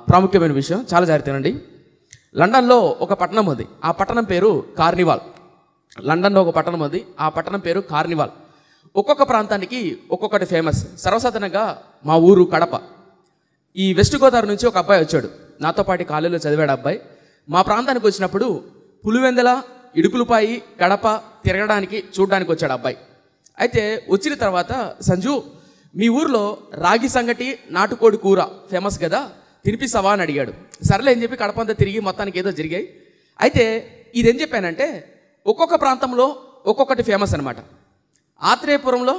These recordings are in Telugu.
ప్రాముఖ్యమైన విషయం, చాలా జాగ్రత్తనండి. లండన్లో ఒక పట్టణం ఉంది, ఆ పట్టణం పేరు కార్నివాల్. లండన్లో ఒక పట్టణం ఉంది, ఆ పట్టణం పేరు కార్నివాల్. ఒక్కొక్క ప్రాంతానికి ఒక్కొక్కటి ఫేమస్. సర్వసాధారణంగా మా ఊరు కడప. ఈ వెస్ట్ గోదావరి నుంచి ఒక అబ్బాయి వచ్చాడు, నాతో పాటు కాలేజీలో చదివాడు అబ్బాయి. మా ప్రాంతానికి వచ్చినప్పుడు పులివెందల, ఇడుకులపాయి, కడప తిరగడానికి చూడడానికి వచ్చాడు అబ్బాయి. అయితే వచ్చిన తర్వాత, సంజు మీ ఊర్లో రాగి సంగటి, నాటుకోడి కూర ఫేమస్ కదా, తినిపిస్తావా అని అడిగాడు. సర్లే అని చెప్పి కడప అంతా తిరిగి మొత్తానికి ఏదో జరిగాయి. అయితే ఇదేం చెప్పానంటే ఒక్కొక్క ప్రాంతంలో ఒక్కొక్కటి ఫేమస్ అనమాట. ఆత్రేయపురంలో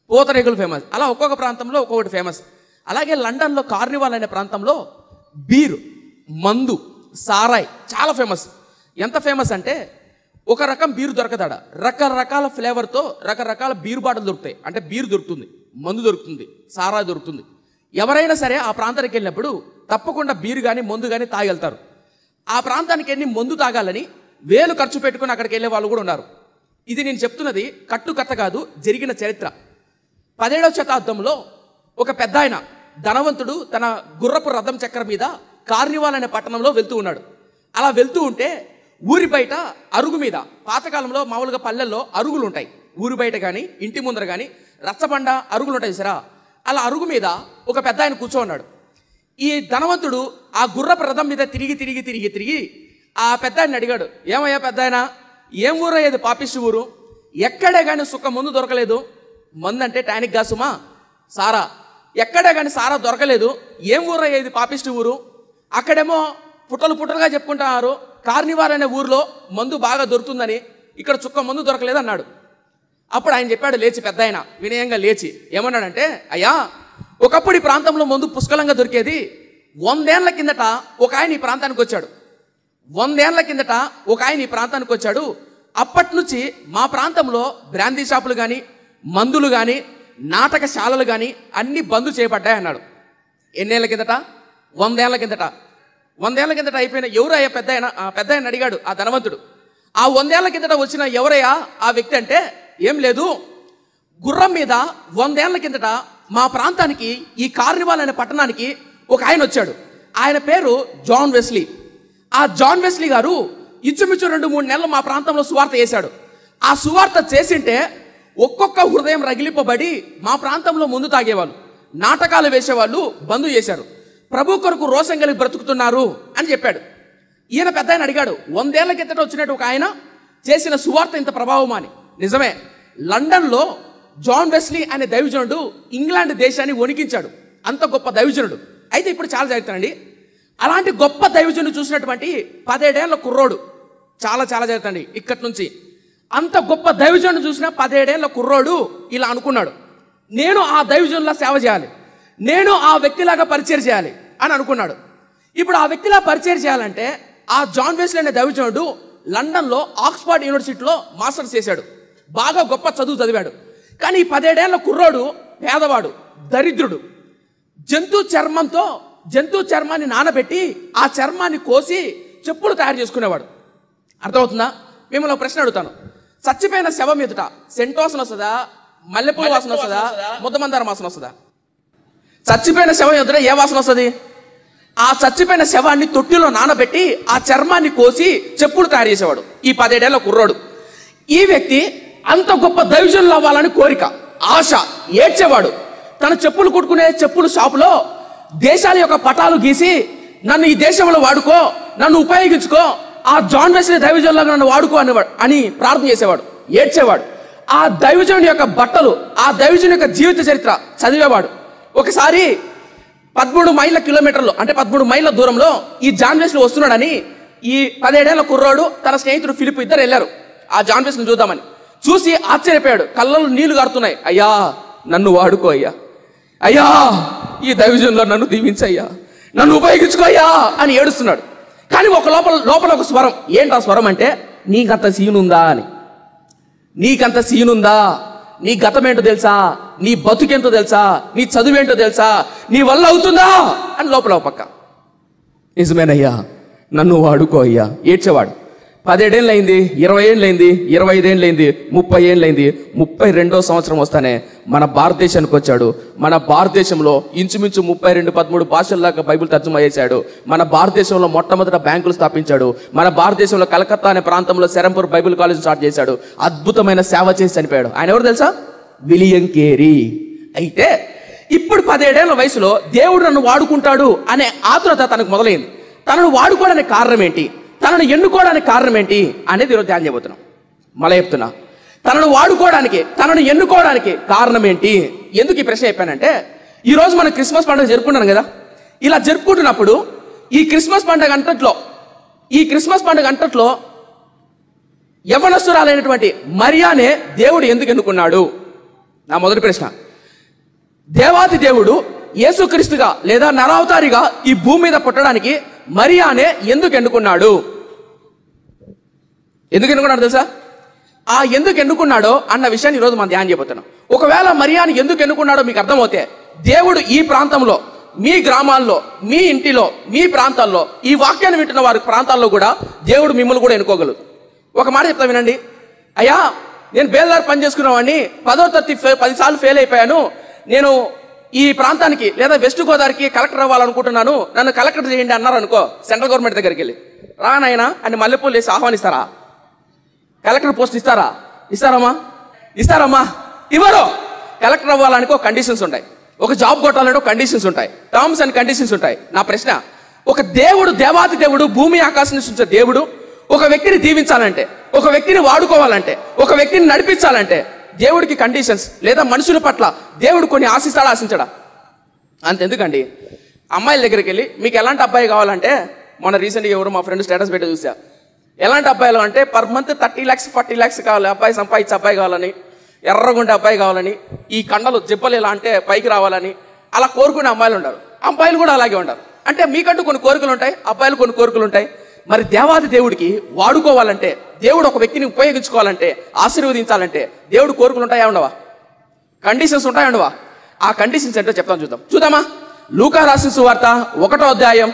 పూతరేకులు ఫేమస్, అలా ఒక్కొక్క ప్రాంతంలో ఒక్కొక్కటి ఫేమస్. అలాగే లండన్లో కార్నివాల్ అనే ప్రాంతంలో బీరు, మందు, సారాయ్ చాలా ఫేమస్. ఎంత ఫేమస్ అంటే ఒక రకం బీరు దొరకదాడ, రకరకాల ఫ్లేవర్తో రకరకాల బీరు బాటలు దొరుకుతాయి. అంటే బీరు దొరుకుతుంది, మందు దొరుకుతుంది, సారాయ్ దొరుకుతుంది. ఎవరైనా సరే ఆ ప్రాంతానికి వెళ్ళినప్పుడు తప్పకుండా బీరు కానీ మందు కానీ తాగెళ్తారు. ఆ ప్రాంతానికి వెళ్ళి మందు తాగాలని వేలు ఖర్చు పెట్టుకుని అక్కడికి వెళ్ళే వాళ్ళు కూడా ఉన్నారు. ఇది నేను చెప్తున్నది కట్టుకథ కాదు, జరిగిన చరిత్ర. 17వ శతాబ్దంలో ఒక పెద్ద ఆయన ధనవంతుడు తన గుర్రపు రథం చక్రం మీద కార్నివాల్ అనే పట్టణంలో వెళ్తూ ఉన్నాడు. అలా వెళ్తూ ఉంటే ఊరి బయట అరుగు మీద, పాతకాలంలో మామూలుగా పల్లెల్లో అరుగులు ఉంటాయి, ఊరి బయట కానీ ఇంటి ముందర కానీ రచ్చబండ అరుగులు ఉంటాయి సరా, అలా అరుగు మీద ఒక పెద్ద ఆయన కూర్చోన్నాడు. ఈ ధనవంతుడు ఆ గుర్రపు రథం మీద తిరిగి ఆ పెద్ద ఆయన అడిగాడు, ఏమయ్యా పెద్ద ఆయన, ఏం ఊరు అయ్యేది పాపిష్టి ఊరు, ఎక్కడే కానీ సుక్క మందు దొరకలేదు. మందు అంటే టానిక్ గాసుమా, సారా, ఎక్కడే కానీ సారా దొరకలేదు. ఏం ఊరు అయ్యేది పాపిష్టి ఊరు, అక్కడేమో పుట్టలుగా చెప్పుకుంటున్నారు కార్నివాల్ అనే ఊర్లో మందు బాగా దొరుకుతుందని, ఇక్కడ చుక్క మందు దొరకలేదు అన్నాడు. అప్పుడు ఆయన చెప్పాడు లేచి, పెద్ద ఆయన వినయంగా లేచి ఏమన్నాడంటే, అయ్యా ఒకప్పుడు ఈ ప్రాంతంలో మందు పుష్కలంగా దొరికేది. 100 ఏళ్ల కిందట ఒక ఆయన ఈ ప్రాంతానికి వచ్చాడు. 100 ఏళ్ల కిందట ఒక ఆయన ఈ ప్రాంతానికి వచ్చాడు. అప్పటి నుంచి మా ప్రాంతంలో బ్రాందీ షాపులు కానీ, మందులు కానీ, నాటకశాలలు కానీ అన్ని బంద్ చేయబడ్డాయి అన్నాడు. ఎన్నేళ్ల కిందట? 100 ఏళ్ల కిందట. 100 ఏళ్ల కిందట అయిపోయిన ఎవరయ్యా పెద్ద ఆయన అడిగాడు ఆ ధనవంతుడు. ఆ 100 ఏళ్ల కిందట వచ్చిన ఎవరయ్యా ఆ వ్యక్తి అంటే, ఏం లేదు, గుర్రం మీద 100 ఏళ్ల కిందట మా ప్రాంతానికి ఈ కార్నివాల్ అనే పట్టణానికి ఒక ఆయన వచ్చాడు. ఆయన పేరు జాన్ వెస్లీ. ఆ జాన్ వెస్లీ గారు ఇంచుమించు 2-3 నెలలు మా ప్రాంతంలో సువార్త చేశాడు. ఆ సువార్త చేసింటే ఒక్కొక్క హృదయం రగిలింపబడి మా ప్రాంతంలో ముందు తాగేవాళ్ళు, నాటకాలు వేసేవాళ్ళు బంద్ చేశారు, ప్రభు కొరకు రోషం కలిగి బ్రతుకుతున్నారు అని చెప్పాడు. ఈయన పెద్ద ఆయన అడిగాడు, 100 ఏళ్ల కిందట వచ్చినట్టు ఒక ఆయన చేసిన సువార్త ఇంత ప్రభావమా అని. నిజమే, లండన్లో జాన్ వెస్లీ అనే దైవజనుడు ఇంగ్లాండ్ దేశాన్ని వణికించాడు. అంత గొప్ప దైవజనుడు. అయితే ఇప్పుడు చాలా జాగ్రత్తండి, అలాంటి గొప్ప దైవజనుడు చూసినటువంటి 17 ఏళ్ల కుర్రోడు, చాలా జాగ్రత్తండి ఇక్కడి నుంచి, అంత గొప్ప దైవజనుడు చూసిన 17 ఏళ్ల కుర్రోడు ఇలా అనుకున్నాడు, నేను ఆ దైవజనులా సేవ చేయాలి, నేను ఆ వ్యక్తిలాగా పరిచయం చేయాలి అని అనుకున్నాడు. ఇప్పుడు ఆ వ్యక్తిలా పరిచయం చేయాలంటే ఆ జాన్ వెస్లీ అనే దైవజనుడు లండన్లో ఆక్స్ఫర్డ్ యూనివర్సిటీలో మాస్టర్స్ చేశాడు, బాగా గొప్ప చదువు చదివాడు. కానీ 17 ఏళ్ల కుర్రోడు పేదవాడు, దరిద్రుడు. జంతు చర్మాన్ని నానబెట్టి ఆ చర్మాన్ని కోసి చెప్పులు తయారు చేసుకునేవాడు. అర్థమవుతుందా? మిమ్మల్ని ప్రశ్న అడుగుతాను, చచ్చిపోయిన శవం ఎదుట సెంట్ వాసన వస్తుందా, మల్లెపూల వాసన వస్తుందా, ముద్దమందారం వాసన వస్తుందా? చచ్చిపోయిన శవం ఎదుట ఏ వాసన వస్తుంది? ఆ చచ్చిపోయిన శవాన్ని తొట్టిలో నానబెట్టి ఆ చర్మాన్ని కోసి చెప్పులు తయారు చేసేవాడు ఈ 17 ఏళ్ల కుర్రోడు. ఈ వ్యక్తి అంత గొప్ప దైవజనులు అవ్వాలని కోరిక, ఆశ, ఏడ్చేవాడు. తన చెప్పులు కుట్టుకునే చెప్పులు షాపులో దేశాల యొక్క పటాలు గీసి, నన్ను ఈ దేశంలో వాడుకో, నన్ను ఉపయోగించుకో, ఆ జాన్ వెస్లీ దైవజనులాగా నన్ను వాడుకో అని ప్రార్థన చేసేవాడు, ఏడ్చేవాడు. ఆ దైవజనుడి యొక్క బట్టలు, ఆ దైవజనుడి యొక్క జీవిత చరిత్ర చదివేవాడు. ఒకసారి 13 కిలోమీటర్లు అంటే 13 మైళ్ళ దూరంలో ఈ జాన్ వెస్లీ వస్తున్నాడని ఈ 17 ఏళ్ల కుర్రాడు తన స్నేహితుడు ఫిలిప్ ఇద్దరు వెళ్ళారు ఆ జాన్ వెస్లీని చూద్దామని. చూసి ఆశ్చర్యపోయాడు, కళ్ళలో నీళ్లు గారుతున్నాయి. అయ్యా నన్ను వాడుకో అయ్యా, అయ్యా ఈ దైవజనులో నన్ను దీవించయ్యా, నన్ను ఉపయోగించుకో అయ్యా అని ఏడుస్తున్నాడు. కానీ ఒక లోపల ఒక స్వరం. ఏంటి ఆ స్వరం అంటే, నీకంత సీనుందా అని, నీకంత సీనుందా, నీ గతం ఏంటో తెలుసా, నీ బతుకేంటో తెలుసా, నీ చదువేంటో తెలుసా, నీ వల్ల అవుతుందా అని లోపల పక్క. నిజమేనయ్యా నన్ను వాడుకో అయ్యా, ఏడ్చేవాడు. 17 ఏళ్ళు అయింది, 20 ఏళ్ళు అయింది, 25 ఏళ్ళు అయింది, 30 ఏళ్ళు అయింది, 32వ సంవత్సరం వస్తానే మన భారతదేశానికి వచ్చాడు. మన భారతదేశంలో ఇంచుమించు 32-13 భాషల్లాగా బైబిల్ తర్జుమా చేశాడు. మన భారతదేశంలో మొట్టమొదట బ్యాంకులు స్థాపించాడు. మన భారతదేశంలో కలకత్తా అనే ప్రాంతంలో సెరంపూర్ బైబిల్ కాలేజ్ స్టార్ట్ చేశాడు. అద్భుతమైన సేవ చేసి చనిపోయాడు. ఆయన ఎవరు తెలుసా? William Carey. అయితే ఇప్పుడు 17 ఏళ్ల వయసులో దేవుడు నన్ను వాడుకుంటాడు అనే ఆతురత తనకు మొదలైంది. తనను వాడుకోవడానికి కారణం ఏంటి, తనను ఎన్నుకోవడానికి కారణం ఏంటి అనేది ఈరోజు ధ్యానం చేయబోతున్నాం. మళ్ళీ చెప్తున్నా, తనను వాడుకోవడానికి, తనను ఎన్నుకోవడానికి కారణం ఏంటి? ఎందుకు ఈ ప్రశ్న చెప్పానంటే, ఈరోజు మనం క్రిస్మస్ పండుగ జరుపుకుంటున్నాం కదా. ఇలా జరుపుకుంటున్నప్పుడు ఈ క్రిస్మస్ పండుగ అంతట్లో యవ్వనస్తురాలైనటువంటి మరియానే దేవుడు ఎందుకు ఎన్నుకున్నాడు? నా మొదటి ప్రశ్న. దేవాది దేవుడు యేసుక్రీస్తుగా లేదా నరావతారిగా ఈ భూమి మీద పుట్టడానికి మరియానే ఎందుకు ఎన్నుకున్నాడు? ఎందుకు ఎన్నుకున్నాడు తెలుసా? ఆ ఎందుకు ఎన్నుకున్నాడో అన్న విషయాన్ని ఈరోజు మనం ధ్యానం చేయబోతున్నాం. ఒకవేళ మరియాని ఎందుకు ఎన్నుకున్నాడో మీకు అర్థమవుతే, దేవుడు ఈ ప్రాంతంలో, మీ గ్రామాల్లో, మీ ఇంటిలో, మీ ప్రాంతాల్లో, ఈ వాక్యాన్ని వింటున్న వారి ప్రాంతాల్లో కూడా దేవుడు మిమ్మల్ని కూడా ఎన్నుకోగలదు. ఒక మాట చెప్తా వినండి. అయ్యా, నేను బేల్దారి పని చేసుకున్నవాడిని, 10వ తరగతి 10 సార్లు ఫెయిల్ అయిపోయాను, నేను ఈ ప్రాంతానికి లేదా వెస్ట్ గోదావరికి కలెక్టర్ అవ్వాలనుకుంటున్నాను, నన్ను కలెక్టర్ చేయండి అన్నారు అనుకో, సెంట్రల్ గవర్నమెంట్ దగ్గరికి వెళ్ళి, రానాయనా అని మల్లెపూలు వేసి ఆహ్వానిస్తారా? కలెక్టర్ పోస్ట్ ఇస్తారమ్మా? ఇవ్వరు. కలెక్టర్ అవ్వాలనుకో కండిషన్స్ ఉంటాయి, ఒక జాబ్ కొట్టాలంటే కండిషన్స్ ఉంటాయి, టర్మ్స్ అండ్ కండిషన్స్ ఉంటాయి. నా ప్రశ్న, ఒక దేవుడు, దేవాది దేవుడు, భూమి ఆకాశం సృష్టించే దేవుడు ఒక వ్యక్తిని దీవించాలంటే, ఒక వ్యక్తిని వాడుకోవాలంటే, ఒక వ్యక్తిని నడిపించాలంటే దేవుడికి కండిషన్స్ లేదా మనుషుల పట్ల దేవుడు కొన్ని ఆశించడా? అంతెందుకండి, అమ్మాయిల దగ్గరికి వెళ్ళి మీకు ఎలాంటి అబ్బాయి కావాలంటే, మొన్న రీసెంట్గా ఎవరు మా ఫ్రెండ్ స్టేటస్ పెట్టి చూసా, ఎలాంటి అబ్బాయిలు అంటే పర్ మంత్ 30 lakhs 40 lakhs కావాలి, అబ్బాయి సంపాదించే అబ్బాయి కావాలని, ఎర్రగుండే అబ్బాయి కావాలని, ఈ కండలు జిబ్బలు ఎలా అంటే పైకి రావాలని అలా కోరుకునే అమ్మాయిలు ఉంటారు. అబ్బాయిలు కూడా అలాగే ఉంటారు. అంటే మీకంటూ కొన్ని కోరికలు ఉంటాయి, అబ్బాయిలు కొన్ని కోరికలు ఉంటాయి. మరి దేవాది దేవుడికి వాడుకోవాలంటే, దేవుడు ఒక వ్యక్తిని ఉపయోగించుకోవాలంటే, ఆశీర్వదించాలంటే దేవుడు కోరికలు ఉంటాయా ఉండవా? కండిషన్స్ ఉంటాయా ఉండవా? ఆ కండిషన్స్ ఏంటో చెప్తాను, చూద్దామా? లూకా రాసిన సువార్త 1వ అధ్యాయం